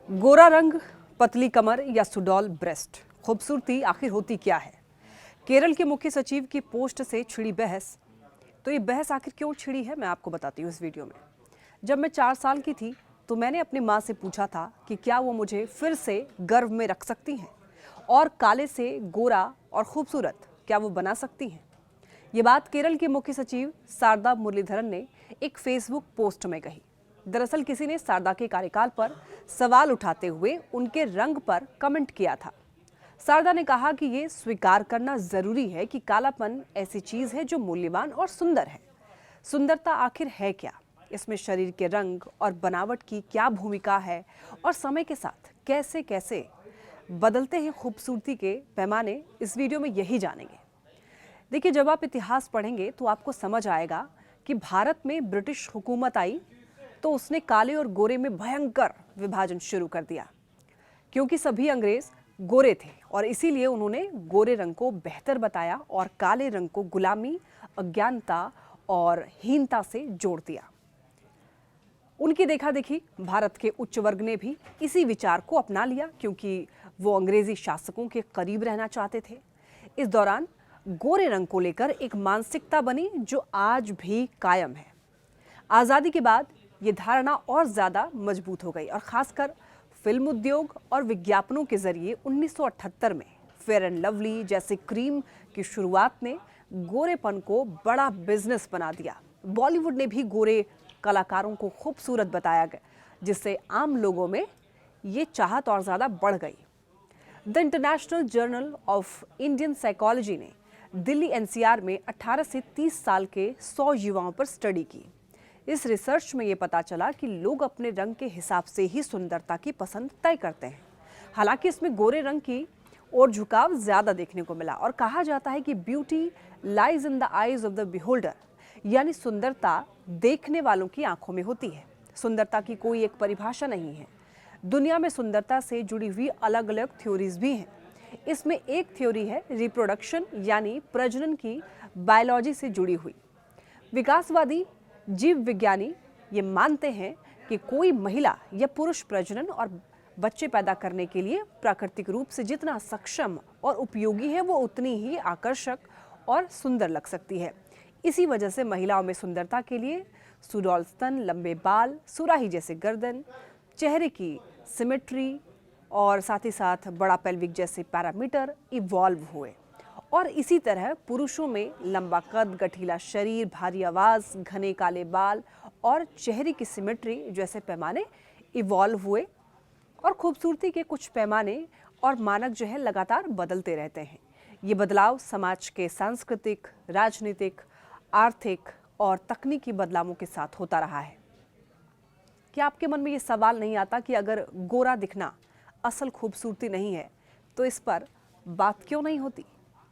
गोरा रंग, पतली कमर या सुडौल ब्रेस्ट, खूबसूरती आखिर होती क्या है? केरल के मुख्य सचिव की पोस्ट से छिड़ी बहस। तो ये बहस आखिर क्यों छिड़ी है, मैं आपको बताती हूँ इस वीडियो में। जब मैं 4 साल की थी तो मैंने अपनी माँ से पूछा था कि क्या वो मुझे फिर से गर्भ में रख सकती हैं और काले से गोरा और खूबसूरत क्या वो बना सकती हैं। ये बात केरल के मुख्य सचिव शारदा मुरलीधरन ने एक फेसबुक पोस्ट में कही। दरअसल किसी ने शारदा के कार्यकाल पर सवाल उठाते हुए उनके रंग पर कमेंट किया था। शारदा ने कहा कि ये स्वीकार करना जरूरी है कि कालापन ऐसी चीज है जो मूल्यवान और सुंदर है। सुंदरता आखिर है क्या, इसमें शरीर के रंग और बनावट की क्या भूमिका है और समय के साथ कैसे कैसे बदलते हैं खूबसूरती के पैमाने, इस वीडियो में यही जानेंगे। देखिए, जब आप इतिहास पढ़ेंगे तो आपको समझ आएगा कि भारत में ब्रिटिश हुकूमत आई तो उसने काले और गोरे में भयंकर विभाजन शुरू कर दिया, क्योंकि सभी अंग्रेज गोरे थे और इसीलिए उन्होंने गोरे रंग को बेहतर बताया और काले रंग को गुलामी, अज्ञानता और हीनता से जोड़ दिया। उनकी देखा देखी भारत के उच्च वर्ग ने भी इसी विचार को अपना लिया, क्योंकि वो अंग्रेजी शासकों के करीब रहना चाहते थे। इस दौरान गोरे रंग को लेकर एक मानसिकता बनी जो आज भी कायम है। आज़ादी के बाद ये धारणा और ज़्यादा मजबूत हो गई और खासकर फिल्म उद्योग और विज्ञापनों के जरिए 1978 में फेयर एंड लवली जैसे क्रीम की शुरुआत ने गोरेपन को बड़ा बिजनेस बना दिया। बॉलीवुड ने भी गोरे कलाकारों को खूबसूरत बताया गया, जिससे आम लोगों में ये चाहत और ज़्यादा बढ़ गई। The international journal of Indian psychology ने दिल्ली एनसीआर में 18 से 30 साल के 100 युवाओं पर स्टडी की। इस रिसर्च में ये पता चला कि लोग अपने रंग के हिसाब से ही सुंदरता की पसंद तय करते हैं। हालांकि इसमें गोरे रंग की ओर झुकाव ज्यादा देखने को मिला और कहा जाता है कि beauty lies in the eyes of the beholder, यानी सुंदरता देखने वालों की आंखों में होती है। सुंदरता की कोई एक परिभाषा नहीं है। दुनिया में सुंदरता से जुड़ी हुई अलग अलग थ्योरीज भी हैं। इसमें एक थ्योरी है रिप्रोडक्शन, यानी प्रजनन की बायोलॉजी से जुड़ी हुई। विकासवादी जीव विज्ञानी ये मानते हैं कि कोई महिला या पुरुष प्रजनन और बच्चे पैदा करने के लिए प्राकृतिक रूप से जितना सक्षम और उपयोगी है, वो उतनी ही आकर्षक और सुंदर लग सकती है। इसी वजह से महिलाओं में सुंदरता के लिए सुडौल स्तन, लंबे बाल, सुराही जैसे गर्दन, चेहरे की सिमेट्री और साथ ही साथ बड़ा पेल्विक जैसे पैरामीटर इवॉल्व हुए। और इसी तरह पुरुषों में लंबा कद, गठीला शरीर, भारी आवाज, घने काले बाल और चेहरे की सिमेट्री जैसे पैमाने इवॉल्व हुए। और खूबसूरती के कुछ पैमाने और मानक जो है लगातार बदलते रहते हैं। ये बदलाव समाज के सांस्कृतिक, राजनीतिक, आर्थिक और तकनीकी बदलावों के साथ होता रहा है। क्या आपके मन में ये सवाल नहीं आता कि अगर गोरा दिखना असल खूबसूरती नहीं है तो इस पर बात क्यों नहीं होती?